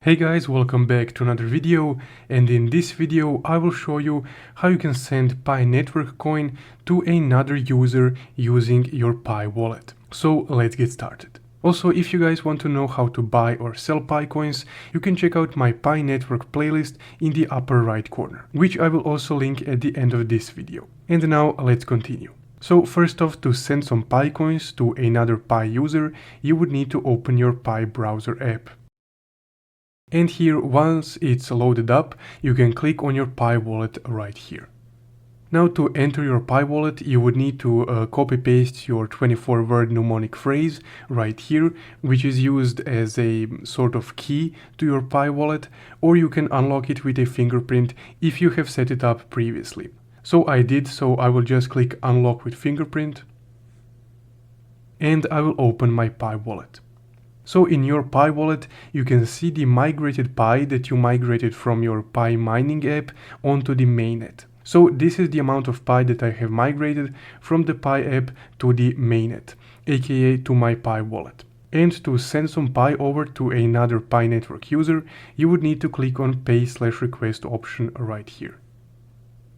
Hey guys, welcome back to another video, and in this video I will show you how you can send Pi network coin to another user using your Pi wallet. So let's get started. Also, if you guys want to know how to buy or sell Pi coins, you can check out my Pi network playlist in the upper right corner, which I will also link at the end of this video. And now let's continue. So first off, to send some Pi coins to another Pi user, you would need to open your Pi browser app. And here, once it's loaded up, you can click on your Pi wallet right here. Now to enter your Pi wallet, you would need to copy paste your 24-word mnemonic phrase right here, which is used as a sort of key to your Pi wallet, or you can unlock it with a fingerprint if you have set it up previously. So I did, so I will just click unlock with fingerprint, and I will open my Pi wallet. So in your Pi wallet, you can see the migrated Pi that you migrated from your Pi mining app onto the mainnet. So this is the amount of Pi that I have migrated from the Pi app to the mainnet, aka to my Pi wallet. And to send some Pi over to another Pi network user, you would need to click on Pay/Request option right here.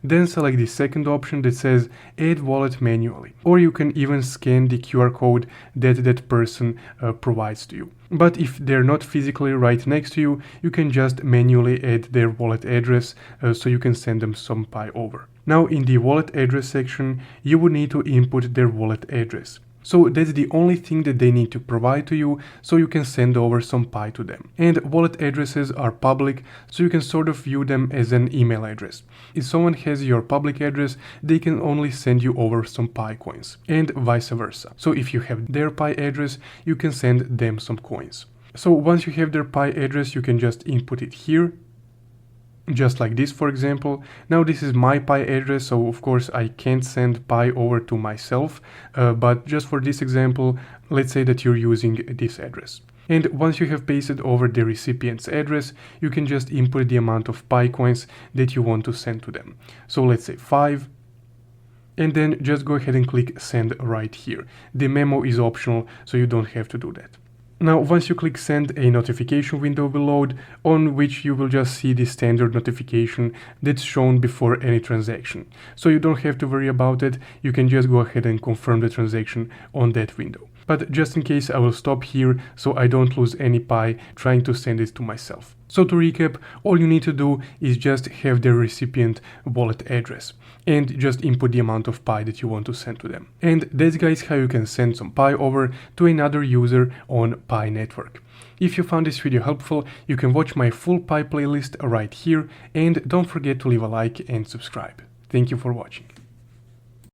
Then select the second option that says Add Wallet Manually, or you can even scan the QR code that person provides to you. But if they're not physically right next to you, you can just manually add their wallet address so you can send them some Pi over. Now in the wallet address section, you would need to input their wallet address. So that's the only thing that they need to provide to you so you can send over some Pi to them. And wallet addresses are public, so you can sort of view them as an email address. If someone has your public address, they can only send you over some Pi coins, and vice versa. So if you have their Pi address, you can send them some coins. So once you have their Pi address, you can just input it here. Just like this, for example. Now this is my Pi address, so of course I can't send Pi over to myself, but just for this example, let's say that you're using this address. And once you have pasted over the recipient's address, you can just input the amount of Pi coins that you want to send to them. So let's say 5. And then just go ahead and click send right here. The memo is optional, so you don't have to do that. Now, once you click send, a notification window will load, on which you will just see the standard notification that's shown before any transaction. So you don't have to worry about it, you can just go ahead and confirm the transaction on that window. But just in case, I will stop here so I don't lose any Pi trying to send it to myself. So to recap, all you need to do is just have the recipient wallet address and just input the amount of Pi that you want to send to them. And that's, guys, how you can send some Pi over to another user on Pi network. If you found this video helpful, you can watch my full Pi playlist right here, and don't forget to leave a like and subscribe. Thank you for watching.